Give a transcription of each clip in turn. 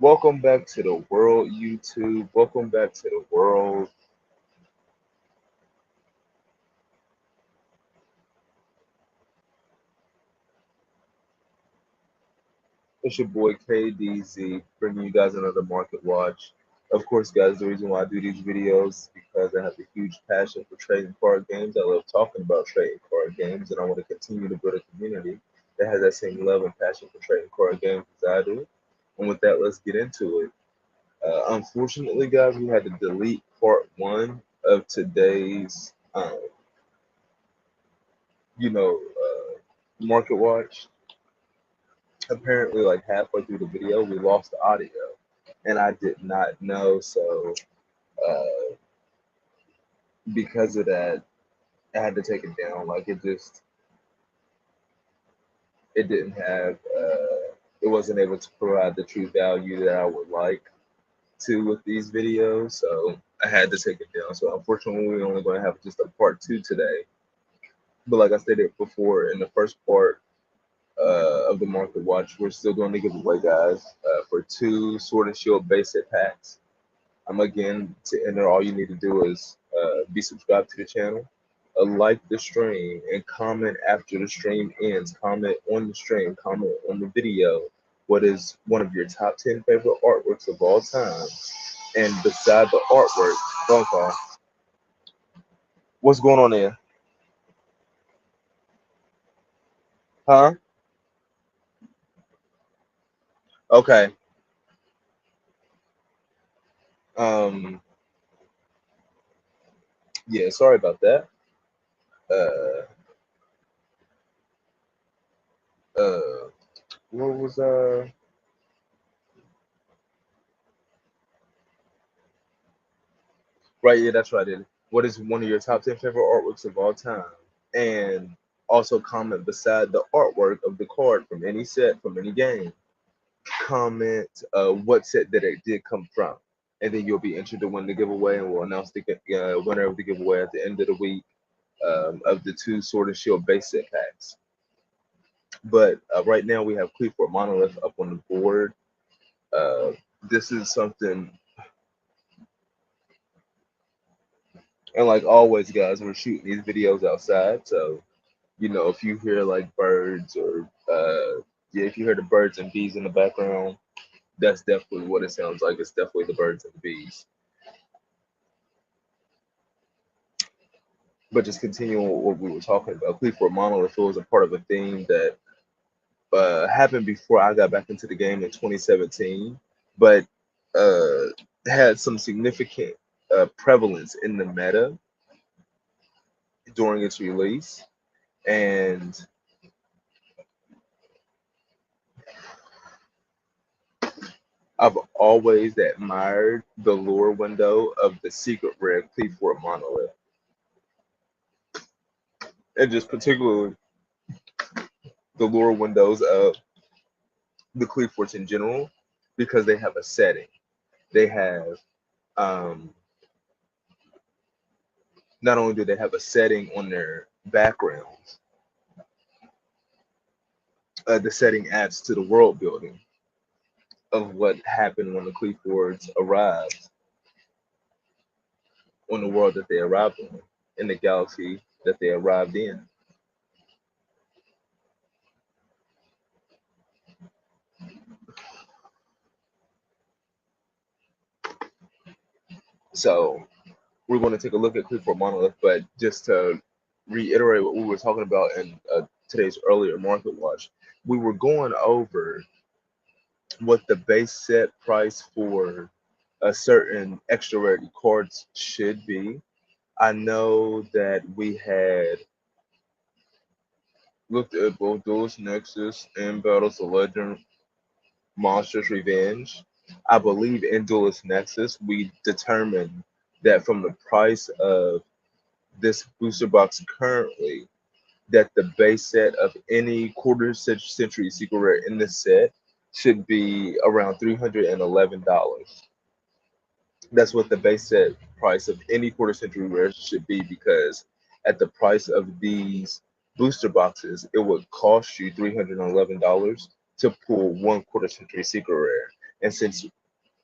Welcome back to the world, YouTube. Welcome back to the world. It's your boy KDZ bringing you guys another market watch. Of course, guys, the reason why I do these videos is because I have a huge passion for trading card games. I love talking about trading card games, and I want to continue to build a community that has that same love and passion for trading card games as I do. And with that, let's get into it. Unfortunately, guys, we had to delete part one of today's, market watch. Apparently, like halfway through the video, we lost the audio, and I did not know. So, uh, because of that, I had to take it down. Like it didn't have, it wasn't able to provide the true value that I would like to with these videos. So I had to take it down. So unfortunately, we're only going to have just a part two today. But like I stated before, in the first part of the market watch, we're still going to give away, guys, for two Sword and Shield basic packs. Again, to enter, all you need to do is be subscribed to the channel, like the stream, and comment after the stream ends. Comment on the stream, comment on the video. What is one of your top 10 favorite artworks of all time? And beside the artwork, phone call. What's going on there? Huh? Okay. Um. Yeah. Sorry about that. Uh. Uh. What was Right, yeah, that's right. What is one of your top 10 favorite artworks of all time? And also comment beside the artwork of the card from any set, from any game. Comment what set that it did come from. And then you'll be entered to win the giveaway, and we'll announce the winner of the giveaway at the end of the week of the two Sword and Shield base set packs. But right now we have Cleveland Monolith up on the board. Uh, this is something. And like always, guys, we're shooting these videos outside. So, if you hear like birds or yeah, if you hear the birds and bees in the background, that's definitely what it sounds like. It's definitely the birds and the bees. But just continuing with what we were talking about, Cleveland Monolith was a part of a theme that happened before I got back into the game in 2017, but uh, had some significant prevalence in the meta during its release. And I've always admired the lore window of the secret rare Cleveland Monolith, and just particularly the lore windows of the Cleveforts in general, because they have a setting. They have, um, not only do they have a setting on their backgrounds, the setting adds to the world building of what happened when the Cleveforts arrived on the world that they arrived on, in the galaxy that they arrived in. So we're going to take a look at Cleveland Monolith, but just to reiterate what we were talking about in today's earlier market watch, we were going over what the base set price for a certain extra rarity cards should be. I know that we had looked at both Duelist Nexus and Battles of Legend Monsters Revenge. I believe in Duelist Nexus, we determined that from the price of this booster box currently, that the base set of any quarter century secret rare in this set should be around $311. That's what the base set price of any quarter century rare should be, because at the price of these booster boxes, it would cost you $311 to pull one quarter century secret rare. And since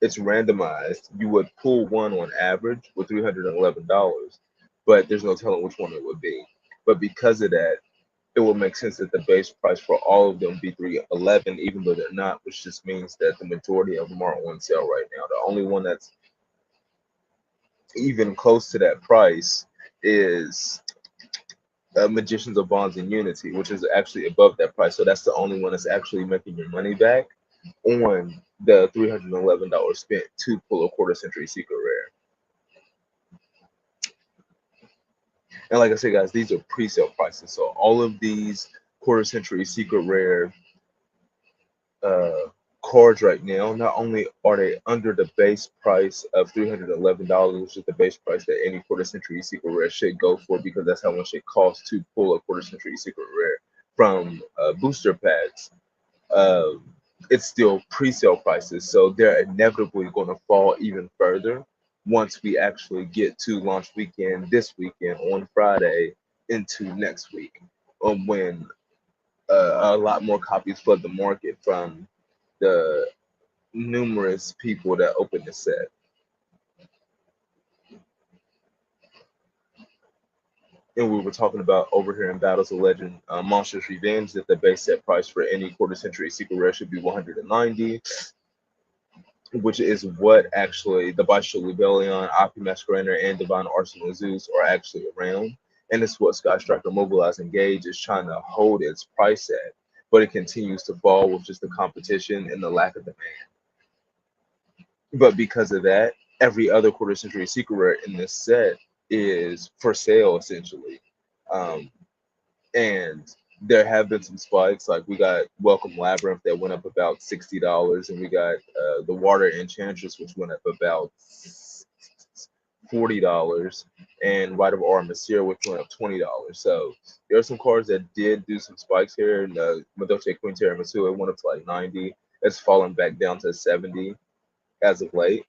it's randomized, you would pull one on average with $311, but there's no telling which one it would be. But because of that, it will make sense that the base price for all of them be 311, even though they're not, which just means that the majority of them are on sale right now. The only one that's even close to that price is Magicians of Bonds and Unity, which is actually above that price. So that's the only one that's actually making your money back on the $311 spent to pull a quarter century secret rare. And like I said, guys, these are pre-sale prices. So all of these quarter century secret rare uh, cards right now, not only are they under the base price of $311, which is the base price that any quarter century secret rare should go for, because that's how much it costs to pull a quarter century secret rare from booster packs. Um, it's still pre-sale prices, so they're inevitably going to fall even further once we actually get to launch weekend this weekend on Friday into next week, when a lot more copies flood the market from the numerous people that open the set. And we were talking about over here in Battles of Legend, Monsters Revenge, that the base set price for any quarter century secret rare should be 190, which is what actually the Bestial Rebellion, Masquerader, and Divine Arsenal Zeus are actually around. And it's what Sky Striker Mobilize Engage is trying to hold its price at. But it continues to fall with just the competition and the lack of demand. But because of that, every other quarter century secret rare in this set is for sale essentially. Um, and there have been some spikes. Like we got Welcome Labyrinth that went up about $60, and we got the Water Enchantress, which went up about $40, and Rite of Armaseer, which went up $20. So there are some cards that did do some spikes here. And Madoche Queen Tiramisu, it went up to like 90. It's fallen back down to 70 as of late.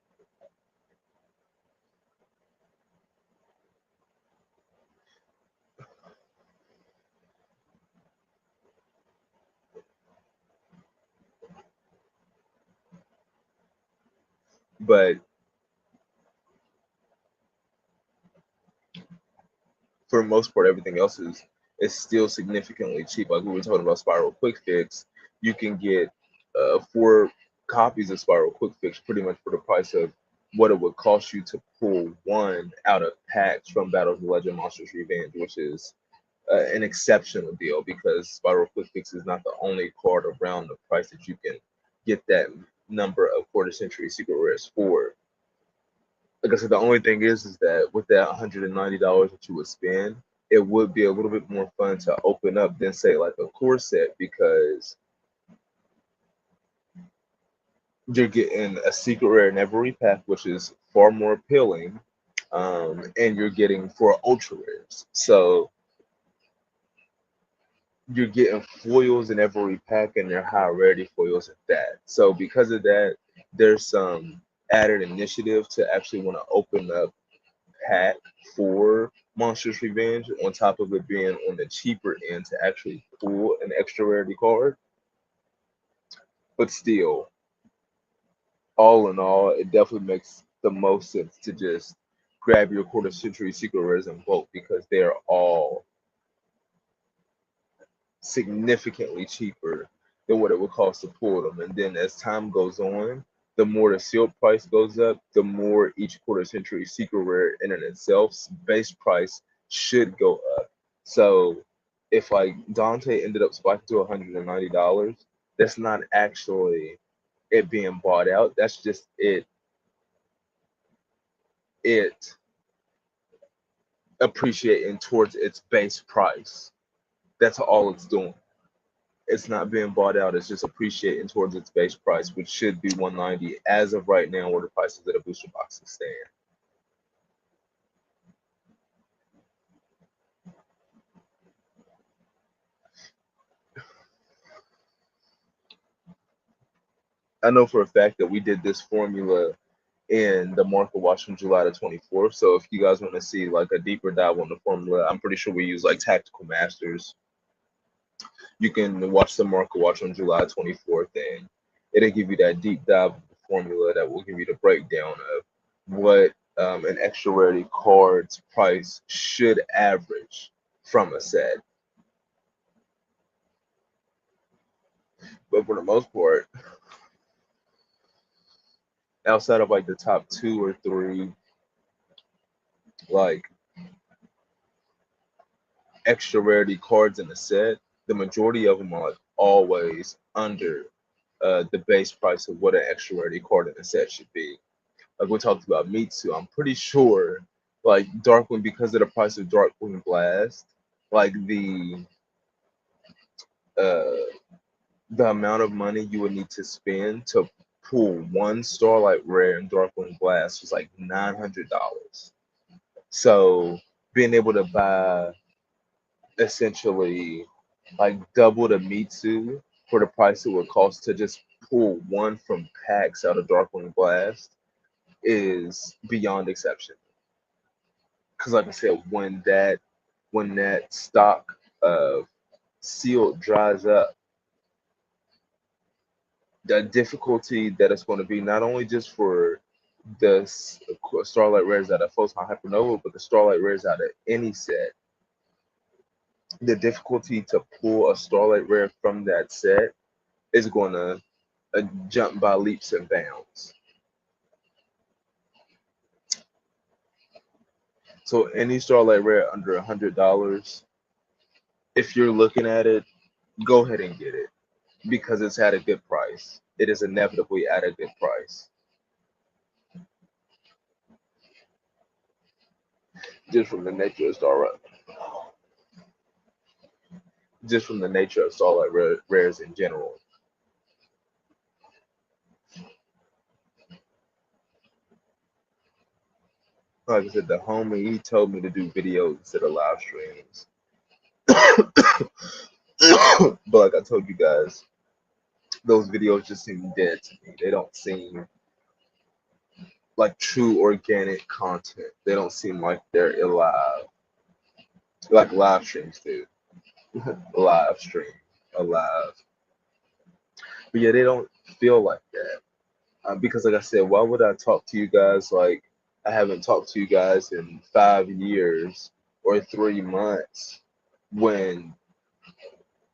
But for the most part, everything else is still significantly cheap. Like we were talking about Spiral Quick Fix, you can get 4 copies of Spiral Quick Fix pretty much for the price of what it would cost you to pull one out of packs from Battles of Legend Monsters Revenge, which is an exceptional deal because Spiral Quick Fix is not the only card around the price that you can get that number of quarter century secret rares for. Like I said, the only thing is that with that $190 that you would spend, it would be a little bit more fun to open up than say like a core set, because you're getting a secret rare in every pack, which is far more appealing, and you're getting 4 ultra rares. So you're getting foils in every pack, and they're high rarity foils at that. So because of that, there's some added initiative to actually want to open up pack for Monsters Revenge, on top of it being on the cheaper end to actually pull an extra rarity card. But still, all in all, it definitely makes the most sense to just grab your quarter century secret rares and vote, because they are all significantly cheaper than what it would cost to pull them. And then as time goes on, the more the sealed price goes up, the more each quarter century secret rare in and itself's base price should go up. So if like Dante ended up spiking to $190, that's not actually it being bought out. That's just it appreciating towards its base price. That's all it's doing. It's not being bought out. It's just appreciating towards its base price, which should be 190 as of right now, where the prices of the booster boxes stand. I know for a fact that we did this formula in the market watch from July the 24th. So if you guys want to see like a deeper dive on the formula, I'm pretty sure we use like Tactical Masters. You can watch the market watch on July 24th, and it'll give you that deep dive formula that will give you the breakdown of what an extra rarity card's price should average from a set. But for the most part, outside of like the top two or three, like extra rarity cards in the set, the majority of them are like always under the base price of what an extra rarity card in the set should be. Like we talked about Mitsu, I'm pretty sure like Darkwing, because of the price of Darkwing Blast, like uh the amount of money you would need to spend to pull one Starlight Rare in Darkwing Blast was like $900. So being able to buy essentially like double the Mitsu for the price it would cost to just pull one from packs out of Darkwing Blast is beyond exception. Because like I said, when that stock of sealed dries up, the difficulty that it's going to be not only just for the Starlight Rares out of Photon Hypernova, but the Starlight Rares out of any set, the difficulty to pull a Starlight Rare from that set is going to jump by leaps and bounds. So any Starlight Rare under $100, if you're looking at it, go ahead and get it because it's at a good price. It is inevitably at a good price. Just from the nature of Starlight, just from the nature of Starlight Rares in general. Like I said, the homie, he told me to do videos instead of live streams. But like I told you guys, those videos just seem dead to me. They don't seem like true organic content. They don't seem like they're alive, like live streams do. Live stream, alive. But yeah, they don't feel like that. Because like I said, why would I talk to you guys like I haven't talked to you guys in 5 years or 3 months when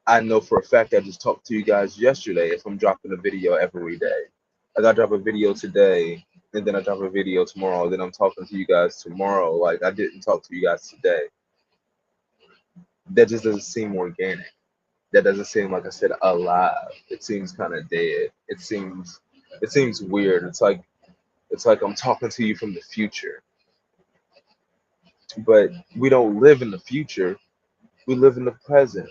I know for a fact I just talked to you guys yesterday if I'm dropping a video every day. Like I drop a video today and then I drop a video tomorrow, then I'm talking to you guys tomorrow. Like I didn't talk to you guys today. That just doesn't seem organic. That doesn't seem, like I said, alive. It seems kind of dead. It seems weird. It's like I'm talking to you from the future. But we don't live in the future. We live in the present.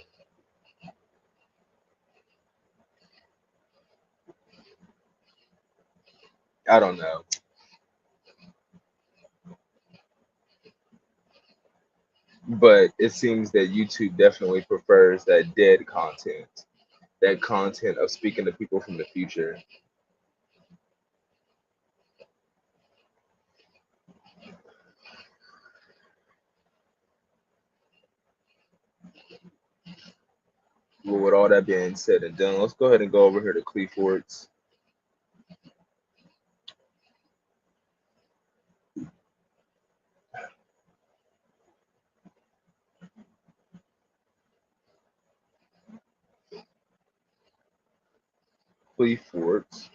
I don't know. But it seems that YouTube definitely prefers that dead content. That content of speaking to people from the future. Well, with all that being said and done, let's go ahead and go over here to Clefords. Clefords.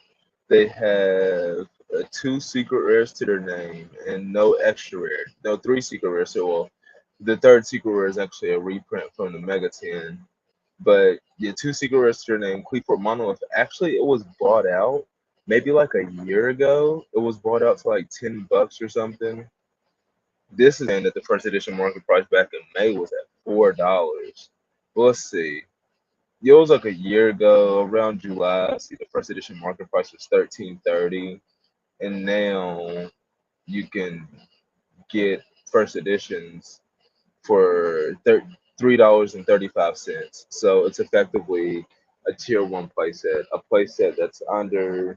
They have two secret rares to their name and no extra rare. No, three secret rares. So, well, the third secret rare is actually a reprint from the Mega 10. But the two secret rares to their name, Cleefort Monolith, actually, it was bought out maybe like a year ago. It was bought out to like $10 or something. This is saying that the first edition market price back in May was at $4. Well, let's see. It was like a year ago, around July. See, the first edition market price was 13.30, and now you can get first editions for $3.35. So it's effectively a tier one playset, a playset that's under.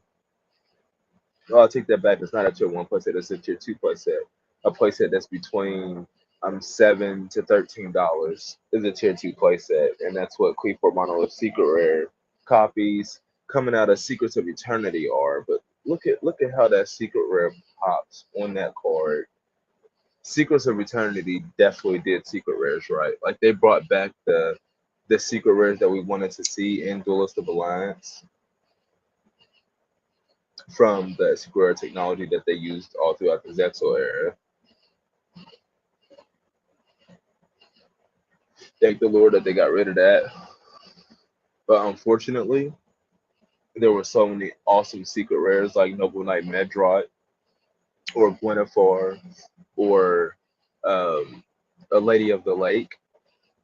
Oh, I'll take that back. It's not a tier one playset. It's a tier two playset. A playset that's between $7 to $13 is a tier two playset, and that's what Cleefort Monolith Secret Rare copies coming out of Secrets of Eternity are. But look at how that secret rare pops on that card. Secrets of Eternity definitely did secret rares right. Like they brought back the secret rares that we wanted to see in Duelist of Alliance from the secret rare technology that they used all throughout the Zexal era. Thank the Lord that they got rid of that. But unfortunately, there were so many awesome secret rares like Noble Knight Medrot or Gwynethar or um, a Lady of the Lake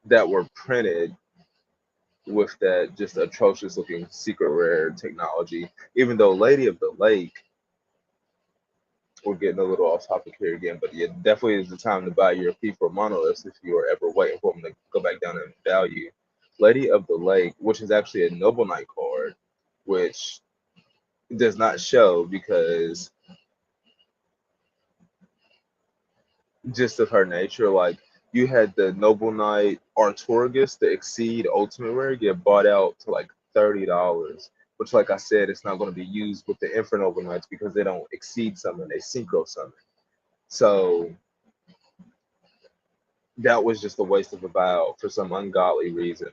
that were printed with that just atrocious looking secret rare technology. Even though Lady of the Lake, we're getting a little off topic here again, but yeah, definitely is the time to buy your P4 monoliths if you are ever waiting for them to go back down in value. Lady of the Lake, which is actually a Noble Knight card, which does not show because just of her nature. Like you had the Noble Knight Artorigus, the Exceed Ultimate Rare, get bought out to like $30. Which, like I said, it's not going to be used with the Infinite Noble Knights because they don't exceed summon; they synchro summon. So that was just a waste of a buyout for some ungodly reason.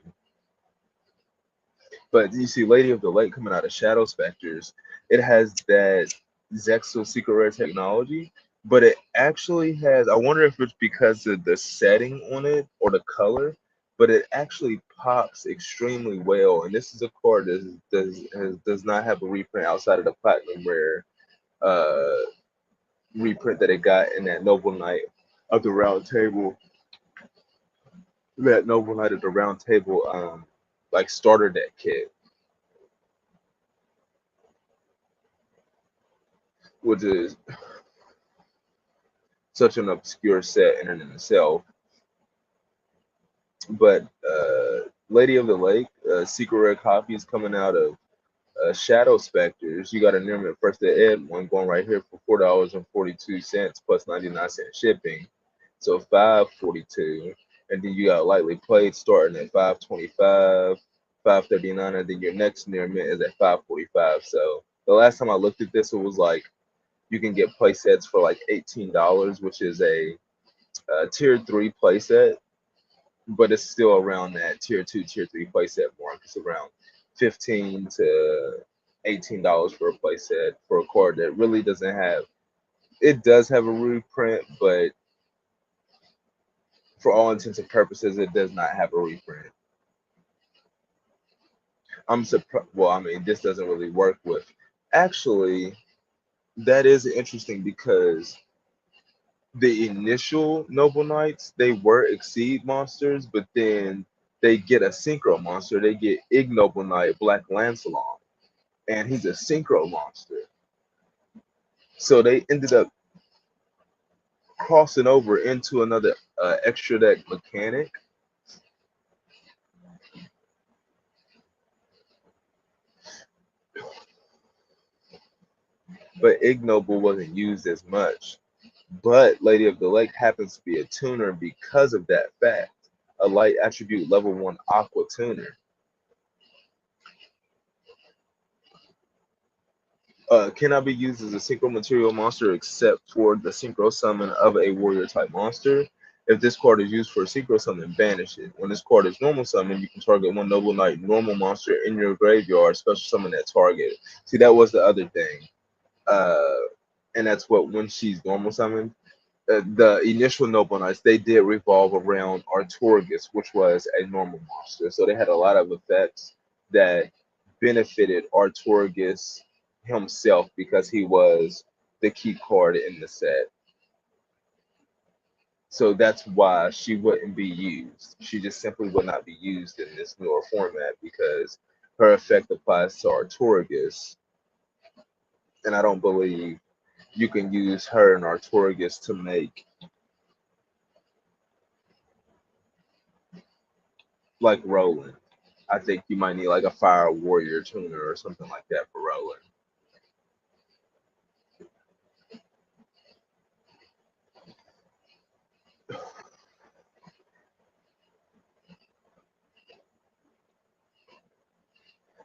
But you see, Lady of the Lake coming out of Shadow Specters, it has that Zexal secret rare technology, but it actually has. I wonder if it's because of the setting on it or the color, but it actually pops extremely well. And this is a card that does not have a reprint outside of the Platinum Rare uh, reprint that it got in that Noble Knight of the Round Table. That Noble Knight of the Round Table, like starter deck kit, which is such an obscure set in and of itself. But Lady of the Lake, secret rare copies coming out of Shadow Specters. You got a Nearman First Ed one going right here for $4.42 plus 99-cent shipping, so $5.42. And then you got Lightly Played starting at $5.25, $5.39, and then your next Nearman is at $5.45. So the last time I looked at this, it was like you can get play sets for like $18, which is a tier 3 playset, but it's still around that tier 2, tier 3 playset mark. It's around 15 to $18 for a playset for a card that really doesn't have. It does have a reprint, but for all intents and purposes, it does not have a reprint. I'm surprised. Well, I mean, this doesn't really work with. Actually, that is interesting because the initial Noble Knights, they were Exceed monsters, but then they get a Synchro monster. They get Ignoble Knight, Black Lancelot, and he's a Synchro monster. So they ended up crossing over into another extra deck mechanic. But Ignoble wasn't used as much. But Lady of the Lake happens to be a tuner because of that fact. A light attribute level 1 Aqua tuner. Cannot be used as a synchro material monster except for the synchro summon of a warrior type monster. If this card is used for a synchro summon, banish it. When this card is normal summon, you can target one Noble Knight normal monster in your graveyard, special summon that target. See, that was the other thing. Uh, and that's what when she's normal summoned, the initial Noble Knights, they did revolve around Artorigus, which was a normal monster. So they had a lot of effects that benefited Artorigus himself because he was the key card in the set. So that's why she wouldn't be used. She just simply would not be used in this newer format because her effect applies to Artorigus. And I don't believe you can use her and Artorigus to make like Roland. I think you might need like a Fire Warrior tuner or something like that for Roland.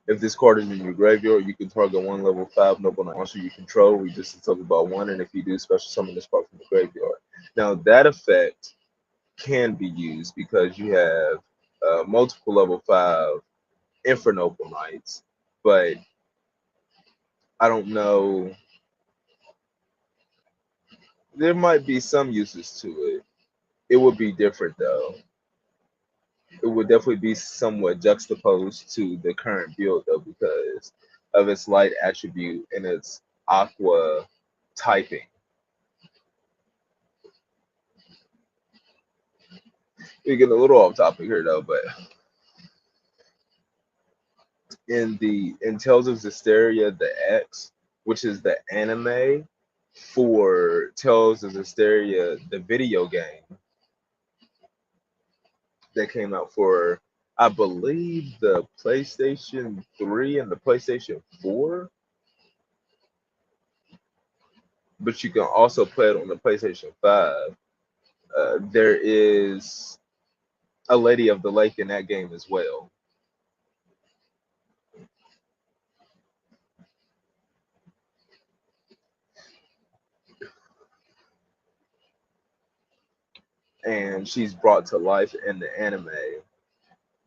If this card is in your graveyard, you can target one level 5 noble monster you control, reduce its level by 1, and if you do, special summon this card from the graveyard. Now, that effect can be used because you have multiple level 5 Infernoble Knights, but I don't know. There might be some uses to it. It would be different, though. It would definitely be somewhat juxtaposed to the current build, though, because of its light attribute and its aqua typing. We're getting a little off topic here, though, but in Tales of Zestiria, the X, which is the anime for Tales of Zestiria, the video game that came out for, I believe, the PlayStation 3 and the PlayStation 4, but you can also play it on the PlayStation 5. There is a Lady of the Lake in that game as well. And she's brought to life in the anime,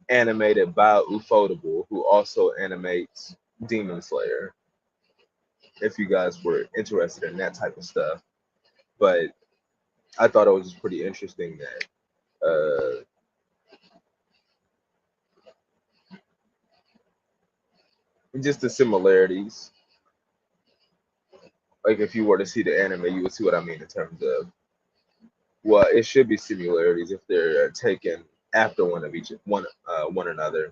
animated by Ufotable, who also animates Demon Slayer, if you guys were interested in that type of stuff. But I thought it was just pretty interesting that just the similarities. Like if you were to see the anime, you would see what I mean in terms of, well, it should be similarities if they're taken after one another.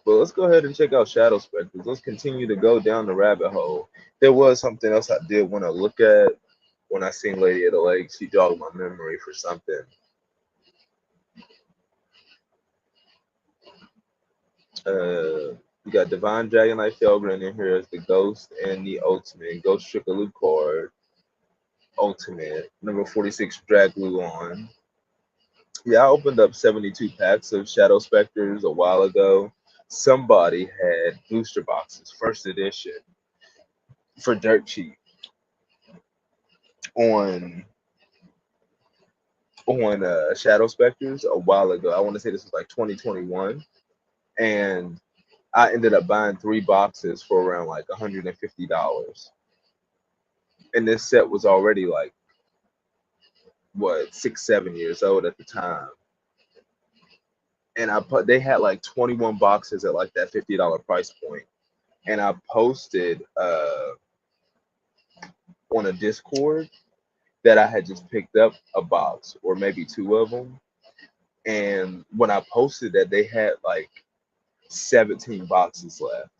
But let's go ahead and check out Shadow Specters. Let's continue to go down the rabbit hole. There was something else I did want to look at when I seen Lady of the Lake. She jogged my memory for something. You got Divine Dragonite Felgrin in here as the Ghost and the Ultimate. Ghost Trickaloop card. Ultimate. Number 46 Dragluon. Yeah, I opened up 72 packs of Shadow Specters a while ago. Somebody had booster boxes, first edition, for dirt cheap on Shadow Specters a while ago. I want to say this was like 2021, and I ended up buying 3 boxes for around like $150. And this set was already like what 6, 7 years old at the time. And they had like 21 boxes at like that $50 price point. And I posted on a Discord that I had just picked up a box or maybe 2 of them. And when I posted that, they had like 17 boxes left.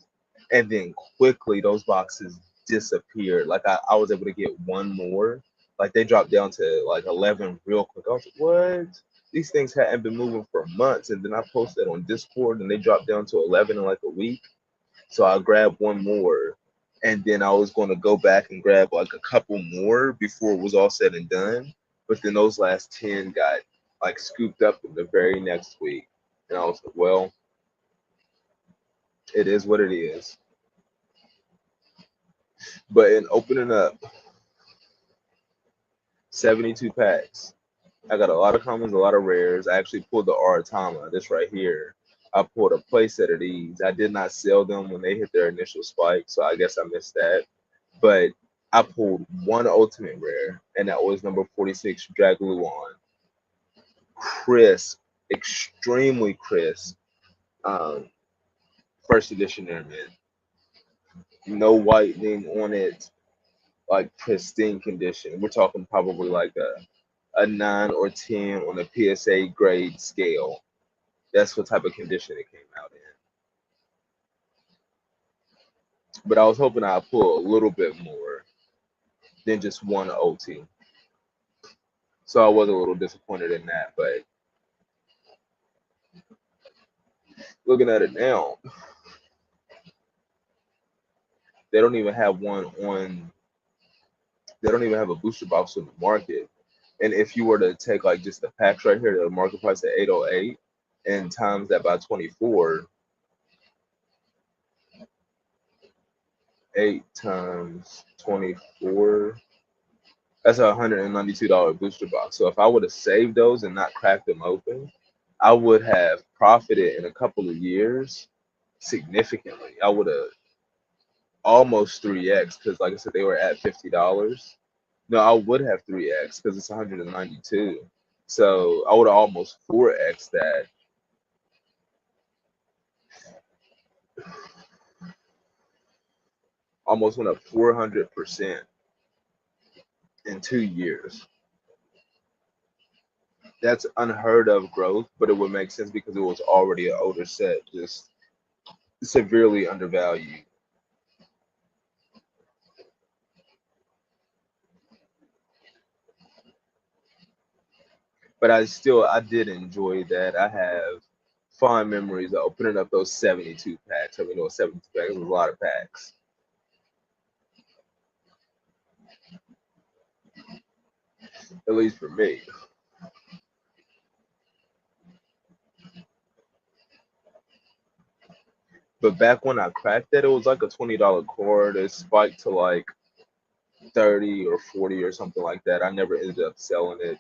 And then quickly those boxes disappeared. Like I was able to get one more. Like they dropped down to like 11 real quick. I was like, what? These things hadn't been moving for months. And then I posted on Discord and they dropped down to 11 in like a week. So I grabbed one more. And then I was going to go back and grab like a couple more before it was all said and done. But then those last 10 got like scooped up in the very next week. And I was like, well, it is what it is. But in opening up 72 packs, I got a lot of commons, a lot of rares. I actually pulled the Aratama, this right here. I pulled a playset of these. I did not sell them when they hit their initial spike, so I guess I missed that. But I pulled one ultimate rare, and that was number 46 Dragluon. Crisp, extremely crisp. First edition Airman. No whitening on it, like pristine condition. We're talking probably like a 9 or 10 on a PSA grade scale. That's what type of condition it came out in. But I was hoping I'd pull a little bit more than just one OT. So I was a little disappointed in that. But looking at it now, they don't even have one on. They don't even have a booster box on the market. And if you were to take like just the packs right here, the market price at 808, and times that by 24, 8 times 24, that's a $192 booster box. So if I would have saved those and not cracked them open, I would have profited in a couple of years significantly. I would have almost 3x because, like I said, they were at $50. No, I would have 3x because it's 192. So I would have almost 4x that. Almost went up 400% in 2 years. That's unheard of growth, but it would make sense because it was already an older set, just severely undervalued. But I did enjoy that. I have fond memories of opening up those 72 packs. I mean, those 72 packs was a lot of packs, at least for me. But back when I cracked that, it was like a $20 cord. It spiked to like 30 or 40 or something like that. I never ended up selling it,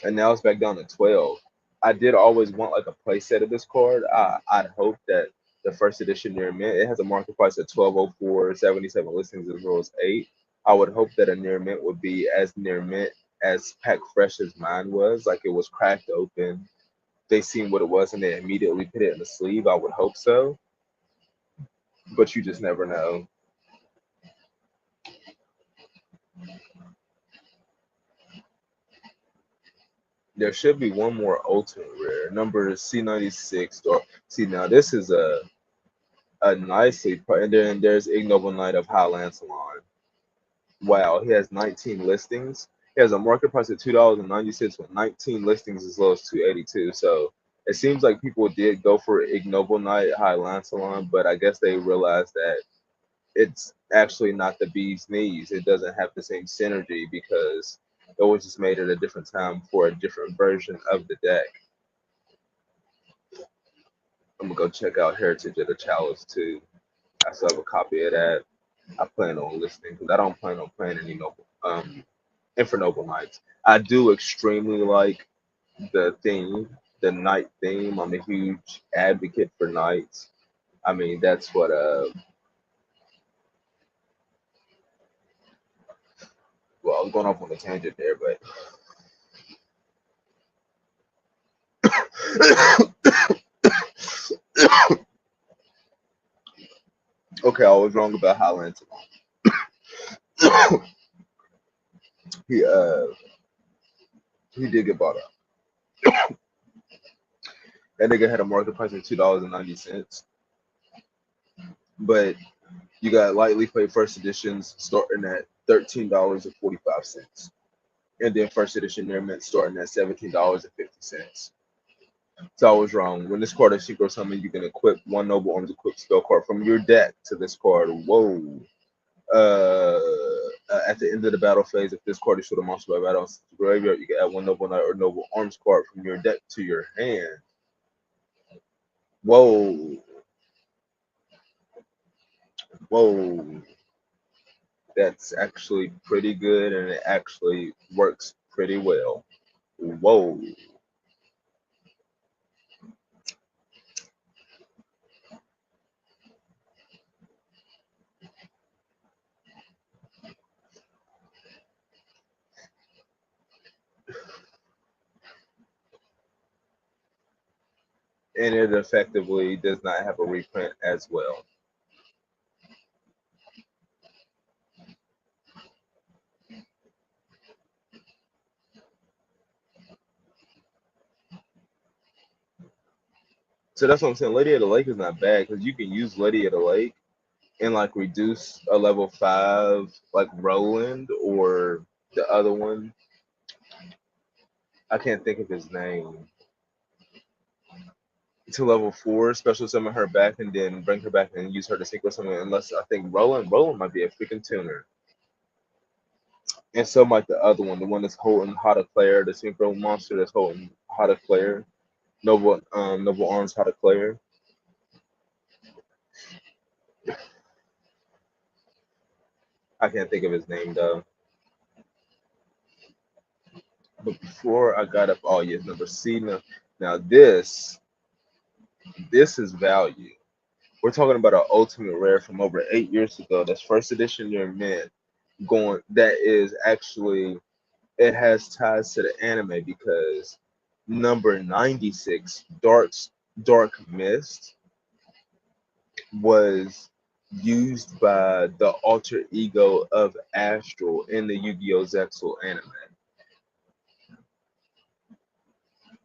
and now it's back down to 12. I did always want like a playset of this card. I'd hope that the first edition near mint, it has a market price at 1204, 77 listings as well as 8. I would hope that a near mint would be as near mint as pack fresh as mine was. Like it was cracked open. They seen what it was and they immediately put it in the sleeve. I would hope so, but you just never know. There should be one more ultimate rare, number C96. Or see now this is a nicely, and then there's Ignoble Knight of High Lancelot. Wow, he has 19 listings. He has a market price of $2.90 with 19 listings as low as 282. So it seems like people did go for Ignoble Knight High Lancelot, but I guess they realized that it's actually not the bee's knees. It doesn't have the same synergy because it was just made at a different time for a different version of the deck. I'm gonna go check out Heritage of the Chalice too. I still have a copy of that. I plan on listening because I don't plan on playing any noble Infernoble Knights. I do extremely like the theme, the night theme. I'm a huge advocate for knights. I mean, that's what well, I'm going off on a tangent there, but okay, I was wrong about Highlands. he uh he did get bought up. That nigga had a market price of $2.90. But you got lightly played first editions starting at $13.45. And then first edition near mint starting at $17.50. So I was wrong. When this card is synchro summon, you can equip one noble arms equipped spell card from your deck to this card. Whoa. At the end of the battle phase, if this card is showed a monster by battle to the graveyard, you can add one noble knight or noble arms card from your deck to your hand. Whoa. Whoa. That's actually pretty good and it actually works pretty well. Whoa. And it effectively does not have a reprint as well. So that's what I'm saying. Lady of the Lake is not bad because you can use Lady of the Lake and like reduce a level 5 like Roland or the other one. I can't think of his name. To level 4, special summon her back and then bring her back and use her to synchro summon. Unless I think Roland might be a freaking tuner. And so might the other one, the one that's holding Hada Claire, the synchro monster that's holding Hada Claire. Noble Arms How to Clear. I can't think of his name though. But before I got up, oh yes, number C. Now this is value. We're talking about an ultimate rare from over 8 years ago. That's first edition near mint. Going that is actually it has ties to the anime because number 96, Dark Mist, was used by the alter ego of Astral in the Yu-Gi-Oh! Zexal anime.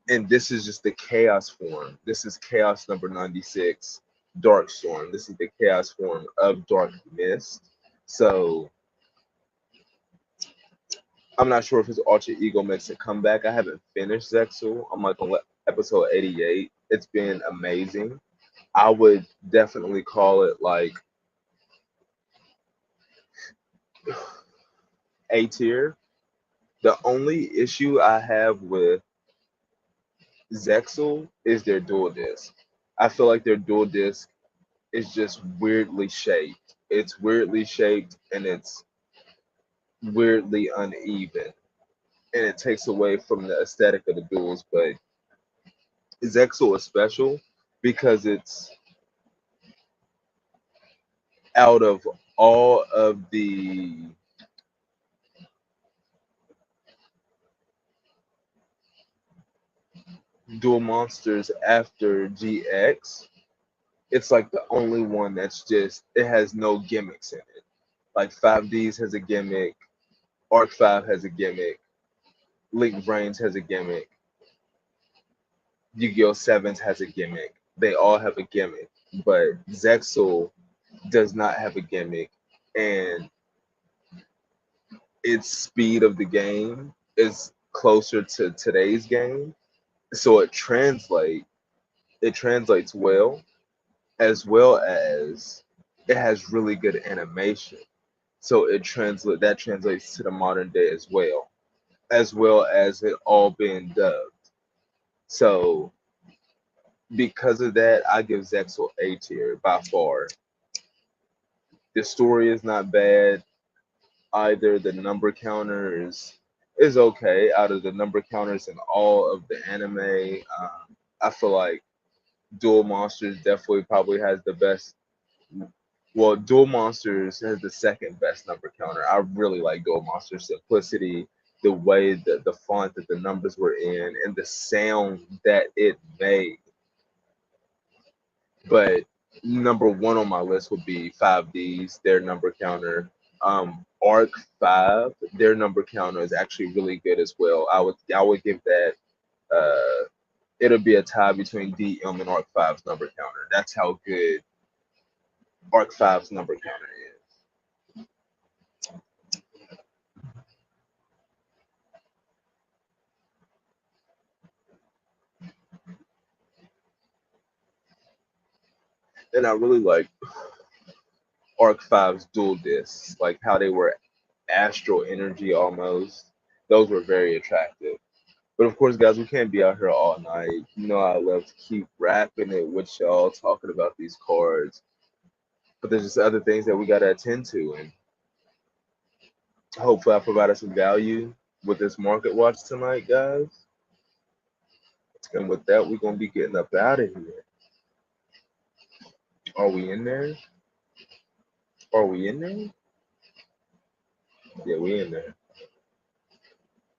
And this is just the chaos form. This is chaos number 96, Dark Storm. This is the chaos form of Dark Mist. So I'm not sure if his alter ego makes a comeback. I haven't finished Zexal. I'm like on episode 88. It's been amazing. I would definitely call it like A tier. The only issue I have with Zexal is their dual disc. I feel like their dual disc is just weirdly shaped. It's weirdly shaped and it's weirdly uneven. And it takes away from the aesthetic of the duels. But Zexal is special because it's out of all of the dual monsters after GX, it's like the only one that's just it has no gimmicks in it. Like 5Ds has a gimmick, Arc 5 has a gimmick, Link Brains has a gimmick, Yu-Gi-Oh! Sevens has a gimmick. They all have a gimmick, but Zexal does not have a gimmick, and its speed of the game is closer to today's game, so it translates well as it has really good animation. So that translates to the modern day as well as it all being dubbed. So because of that, I give Zexal A tier by far. The story is not bad either. The number counters is okay. Out of the number counters in all of the anime, I feel like Duel Monsters definitely probably has the best. Well, Duel Monsters has the second best number counter. I really like Duel Monsters simplicity, the way that the font that the numbers were in, and the sound that it made. But number one on my list would be 5Ds, their number counter. Arc 5, their number counter is actually really good as well. I would give that it'll be a tie between DM and Arc 5's number counter. That's how good Arc 5's number counter is. And I really like Arc 5's dual discs, like how they were astral energy almost. Those were very attractive. But of course, guys, we can't be out here all night. You know, I love to keep rapping it with y'all, talking about these cards. But there's just other things that we got to attend to. And hopefully, I provided some value with this market watch tonight, guys. And with that, we're going to be getting up out of here. Are we in there? Are we in there? Yeah, we in there.